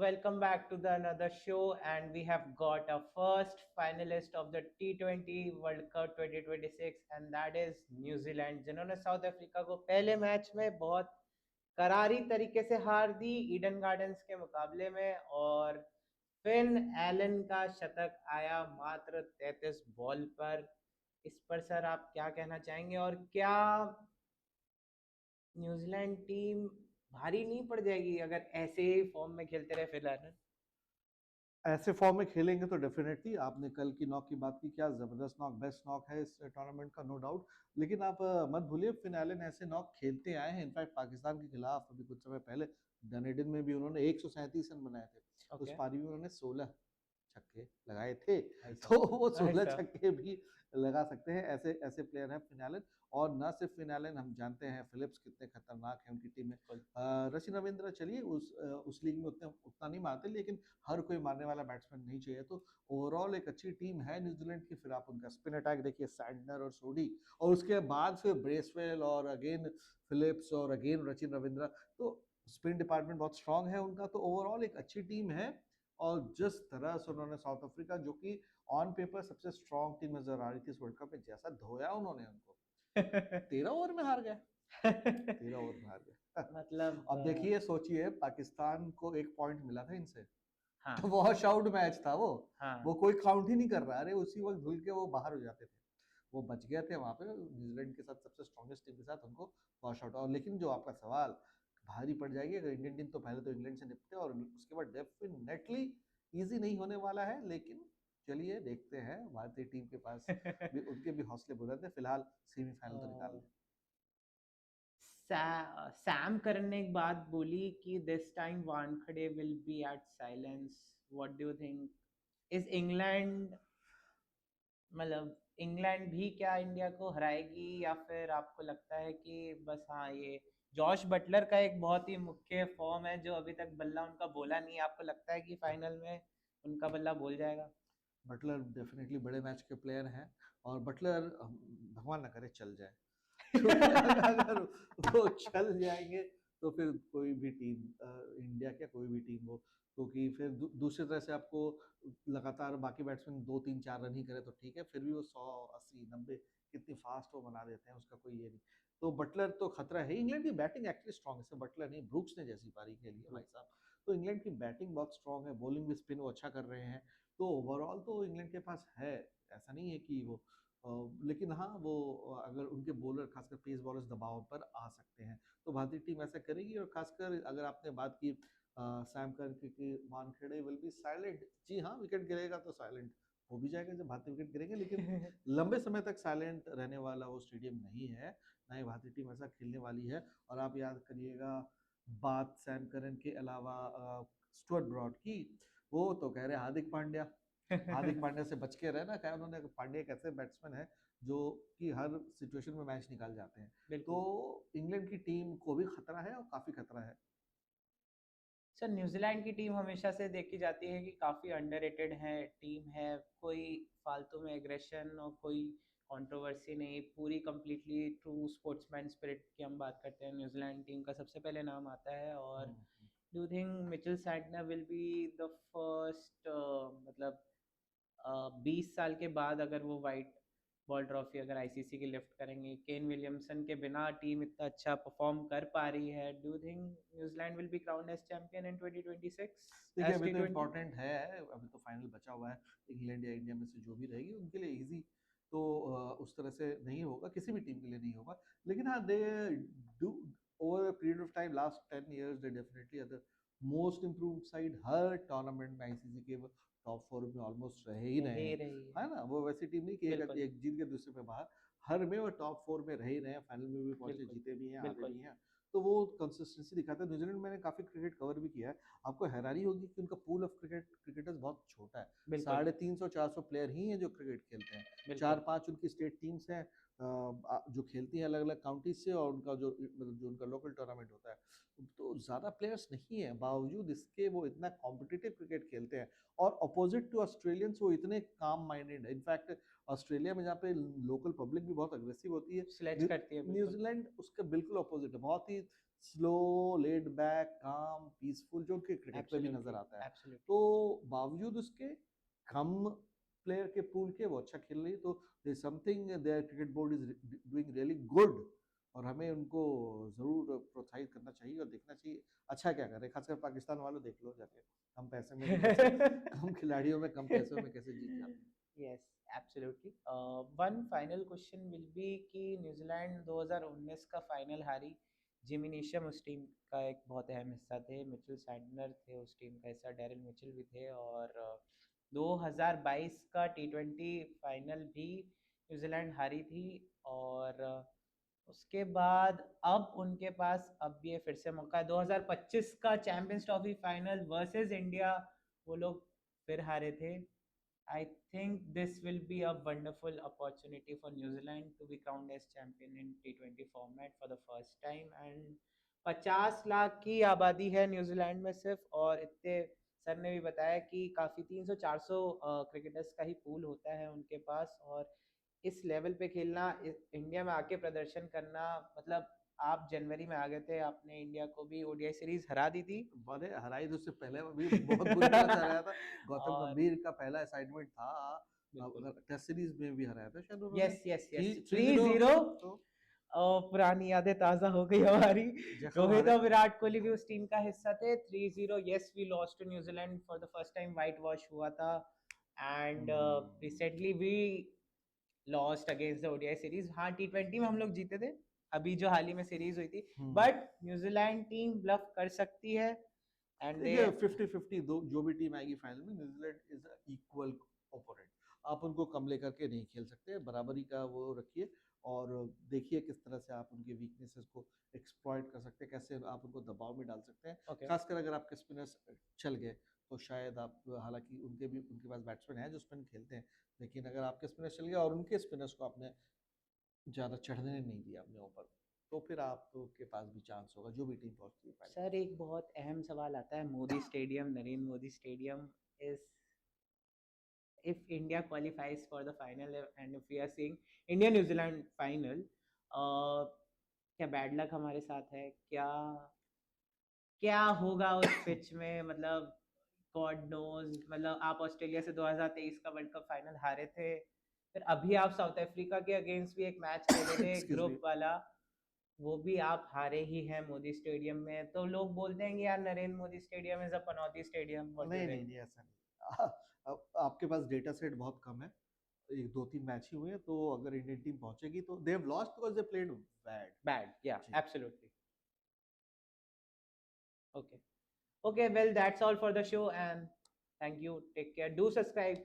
Welcome back to the another show, and we have got a first finalist of the T20 World Cup 2026, and that is New Zealand, जिन्होंने south Africa को पहले match में बहुत करारी तरीके से हार दी ईडन गार्डन्स के मुकाबले में। और फिन एलन का शतक आया मात्र 33 बॉल पर। इस पर सर आप क्या कहना चाहेंगे, और क्या न्यूजीलैंड टीम भारी नहीं पड़ जाएगी अगर ऐसे ही फॉर्म में खेलते रहे फिलहाल? ऐसे फॉर्म में खेलेंगे तो डेफिनेटली। आपने कल की नॉक की बात की, क्या जबरदस्त नॉक, बेस्ट नॉक है इस टूर्नामेंट का, नो डाउट। लेकिन आप मत भूलिए, फिन एलन ऐसे नॉक खेलते आए हैं। इनफैक्ट पाकिस्तान के खिलाफ अभी कुछ समय पहले डनेडिन में भी उन्होंने 137 रन बनाए थे। उस पारी में उन्होंने 16 छक्के लगाए थे। तो वो 16 छक्के भी लगा सकते हैं, ऐसे ऐसे प्लेयर हैं फिन एलन। और न सिर्फ फिन एलन, हम जानते हैं फिलिप्स कितने खतरनाक हैं उनकी टीम में। रचिन रविंद्र चलिए उस लीग में उतना नहीं मारते, लेकिन हर कोई मारने वाला बैट्समैन नहीं चाहिए। तो ओवरऑल एक अच्छी टीम है न्यूजीलैंड की। फिर आप उनका स्पिन अटैक देखिए, सैंडनर और सोडी, और उसके बाद फिर ब्रेसवेल और अगेन फिलिप्स और अगेन रचिन रविंद्र। तो स्पिन डिपार्टमेंट बहुत स्ट्रांग है उनका। तो ओवरऑल एक अच्छी टीम है। और जिस तरह से उन्होंने साउथ अफ्रीका, जो कि ऑन पेपर सबसे स्ट्रांग टीम नजर आ रही थी इस वर्ल्ड कप में, जैसा धोया उन्होंने उनको, 13 ओवर में हार गए। 13 ओवर में हार गए। मतलब अब देखिए, सोचिए, पाकिस्तान को 1 पॉइंट मिला था इनसे। हाँ तो वॉश आउट मैच था वो। हाँ वो कोई काउंट ही नहीं कर रहा। अरे उसी वक्त धुल के वो बाहर हो जाते थे। वो बच गए थे वहां पे न्यूजीलैंड के साथ, सबसे स्ट्रॉन्गेस्ट टीम के साथ, उनको वॉश आउट। और लेकिन जो आपका सवाल, भारी पड़ जाएगी अगर इंडियन टीम, तो पहले तो इंग्लैंड से निपटे और उसके बाद डेफिनेटली इजी नहीं होने वाला है। लेकिन चलिए देखते हैं, भारतीय टीम के पास भी उनके भी हौसले बुलंद है। फिलहाल सेमीफाइनल तो निकाल लें। सैम करन ने एक बात बोली कि this time Wankhede will be at silence. What do you think? Is England, मतलब इंग्लैंड भी क्या इंडिया को हराएगी, या फिर आपको लगता है कि बस हाँ, ये जॉश बटलर का एक बहुत ही मुख्य फॉर्म है जो अभी तक बल्ला उनका बोला नहीं है, आपको लगता है कि फाइनल में उनका बल्ला बोल जाएगा? बटलर डेफिनेटली बड़े मैच के प्लेयर हैं। और बटलर, भगवान ना करे, चल जाए। क्योंकि अगर वो चल जाएंगे तो फिर कोई भी टीम, इंडिया क्या कोई भी टीम हो, क्योंकि फिर दूसरी तरह से आपको लगातार बाकी बैट्समैन 2 3 4 रन ही करे तो ठीक है, फिर भी वो 100 80 90 कितनी फास्ट वो बना देते हैं, उसका कोई ये नहीं। तो बटलर तो खतरा है। इंग्लैंड की बैटिंग एक्चुअली स्ट्रांग है, सिर्फ बटलर नहीं, ब्रूक्स ने जैसी पारी खेली है भाई साहब। तो इंग्लैंड की बैटिंग बहुत स्ट्रांग है, बॉलिंग भी स्पिन वो अच्छा कर रहे हैं। तो ओवरऑल तो इंग्लैंड के पास है, ऐसा नहीं है कि वो लेकिन हाँ, वो अगर उनके बॉलर, खासकर पेस बॉलर्स दबाव पर आ सकते हैं, तो भारतीय टीम ऐसा करेगी। और खासकर अगर आपने बात की सैम करन की, वानखेड़े विल बी साइलेंट। जी हाँ, विकेट गिरेगा तो साइलेंट हो भी जाएगा जब भारतीय विकेट गिरेंगे, लेकिन लंबे समय तक साइलेंट रहने वाला वो स्टेडियम नहीं है, ना ही भारतीय टीम ऐसा खेलने वाली है। और आप याद करिएगा, बात सैम करन के अलावा स्टुअर्ट ब्रॉड की, वो तो कह रहे हार्दिक पांड्या। हार्दिक पांड्या से बच के रहना। क्या उन्होंने, पांड्या एक ऐसे बैट्समैन है जो कि हर सिचुएशन में मैच निकाल जाते हैं। तो इंग्लैंड की टीम को भी खतरा है और काफी खतरा है। सर न्यूजीलैंड की टीम हमेशा से देखी जाती है कि काफ़ी अंडररेटेड है टीम है। कोई फालतू में एग्रेशन और कोई कंट्रोवर्सी नहीं, पूरी कंप्लीटली ट्रू स्पोर्ट्समैन स्पिरिट की हम बात करते हैं, न्यूजीलैंड टीम का सबसे पहले नाम आता है। और do think Mitchell Santner will be the first, मतलब 20 साल के बाद अगर वो वाइट बॉल ट्रॉफी अगर आईसीसी की लिफ्ट करेंगे, केन विलियमसन के बिना टीम इतना अच्छा परफॉर्म कर पा रही है, do think New Zealand will be crowned as champion in 2026 देखिए, एज अभी तो T20? इम्पोर्टेंट है, अभी तो फाइनल बचा हुआ है। इंग्लैंड या इंडिया में से जो भी रहेगी उनके लिए इजी तो उस तरह से नहीं होगा, किसी भी टीम के लिए नहीं होगा। लेकिन हाँ, they do over a period of time, last 10 years, they definitely are the most improved side. हर टूर्नामेंट में आईसीसी के टॉप 4 में ऑलमोस्ट रहे ही रहे रही हैं, रही है ना। वो वैसी टीम नहीं कि बिल्कुल एक जीत के दूसरे पे बाहर, हर में वो टॉप 4 में रहे ही रहे हैं, फाइनल में भी पहुंचे, बिल्कुल जीते भी हैं, हारे बिल्कुल भी हैं। तो वो कंसिस्टेंसी दिखाता है। न्यूजीलैंड, मैंने काफी क्रिकेट कवर भी किया है। आपको हैरानी होगी कि उनका पूल ऑफ क्रिकेटर्स बहुत छोटा है। बिल्कुल 350 400 प्लेयर ही हैं जो क्रिकेट खेलते हैं। बिल्कुल 4 5 उनकी स्टेट टीम्स हैं जो खेलती हैं अलग अलग काउंटीज से, और उनका जो मतलब जो उनका लोकल टूर्नामेंट होता है। तो ज़्यादा प्लेयर्स नहीं है, बावजूद इसके वो इतना कॉम्पिटिटिव क्रिकेट खेलते हैं। और अपोजिट टू ऑस्ट्रेलियंस, वो इतने काम माइंडेड है। इनफैक्ट ऑस्ट्रेलिया में जहाँ पे लोकल पब्लिक भी बहुत अग्रेसिव होती है, स्लेज करती है बिल्कुल। न्यूजीलैंड उसका बिल्कुल अपोजिट है। बहुत ही स्लो, लेड बैक, काम, पीसफुल, जो उनके क्रिकेट पे भी नजर आता है। एब्सोल्युटली। तो बावजूद उसके कम प्लेयर के पूल के वो अच्छा खेल रही है, तो there something their cricket board is doing really good, और हमें उनको जरूर प्रोत्साहित करना चाहिए और देखना चाहिए अच्छा क्या कर रहे हैं। खासकर पाकिस्तान वालों देख लो जाके, कम पैसे में भी कैसे कम खिलाड़ियों में कम पैसों में कैसे जीत जाते हैं। Yes, absolutely. One final question will be कि न्यूजीलैंड 2019 का फाइनल हारी। जिमी नीशम उस टीम का एक बहुत अहम हिस्सा थे, मिचेल सैंटनर थे उस टीम का हिस्सा, डेरिल मिचेल भी थे, और 2022 का टी20 फाइनल भी न्यूजीलैंड हारी थी। और उसके बाद अब उनके पास अब ये फिर से मौका है, 2025 का champions trophy final versus India, वो लोग फिर हारे थे। I think this will be a wonderful opportunity for New Zealand to be crowned as champion in T20 format for the first time, and 50 lakh की आबादी है न्यूजीलैंड में सिर्फ, और इतने सर ने भी बताया कि काफ़ी 300-400 क्रिकेटर्स का ही पूल होता है उनके पास, और इस लेवल पे खेलना, इंडिया में आके प्रदर्शन करना, मतलब आप जनवरी में आ गए थे, आपने इंडिया को भी ओडीआई सीरीज हरा दी थी। बड़े हराई तो उससे पहले भी बहुत बुरी तरह से हराया था। गौतम और गंभीर का पहला असाइनमेंट था, बिल्कुल, अगर टेस्ट सीरीज में भी हराया था शायद उन्होंने yes yes three yes, three 3-0। Zero तो और पुरानी यादें ताज़ा हो गई हमारी। जख्म रोहित हारे। और विराट कोहली भी उस टीम का हिस्सा थे। 3-0, yes we lost to New Zealand for the first time, white wash हुआ था, and recently we lost against the ODI series. हाँ, टी20 में हम लोग जीते थे, अभी जो हाल ही में सीरीज हुई थी, बट न्यूजीलैंड टीम ब्लफ कर सकती है, एंड दे देखिए 50-50 दो जो भी टीम आएगी फाइनल में, न्यूजीलैंड इज इक्वल ओपोनेंट। आप उनको कम लेकर के नहीं खेल सकते, बराबरी का वो रखिए, और देखिए किस तरह से आप उनके वीकनेसेस को एक्सप्लॉइट कर सकते हैं, कैसे आप उनको दबाव में डाल सकते हैं। ओके। खासकर अगर आपके स्पिनर्स चल गए तो शायद आप, हालांकि उनके पास बैट्समैन हैं जो स्पिन खेलते हैं, लेकिन अगर आपके स्पिनर्स चल गए और उनके स्पिनर्स को आपने ज़्यादा चढ़ने नहीं दिया अपने ऊपर, तो फिर आपके पास भी चांस होगा जो भी टीम पहुंचती है फाइनल। सर एक बहुत अहम सवाल आता है, Modi stadium, Narendra Modi stadium is, if India qualifies for the final and if we are seeing India New Zealand final, क्या बैड लक हमारे साथ है क्या? क्या होगा उस पिच में, मतलब गॉड नोज। मतलब आप ऑस्ट्रेलिया से 2023 का वर्ल्ड कप फाइनल हारे थे, फिर अभी आप साउथ अफ्रीका के अगेंस्ट भी एक मैच खेले थे एक्सक्यूज मी। ग्रुप वाला, वो भी आप हारे ही हैं मोदी स्टेडियम में। तो लोग बोलते हैं कि यार Narendra Modi stadium is a Panauti stadium, what do you नहीं नहीं थिंक? नहीं, ऐसा नहीं। अब आपके पास डेटा सेट बहुत कम है, एक दो तीन मैच ही हुए हैं, तो अगर इंडियन टीम पहुंचेगी तो they have lost because they played bad. Bad, या जी। Absolutely. Okay. Okay, well, that's all for the show, and thank you. Take care. Do subscribe.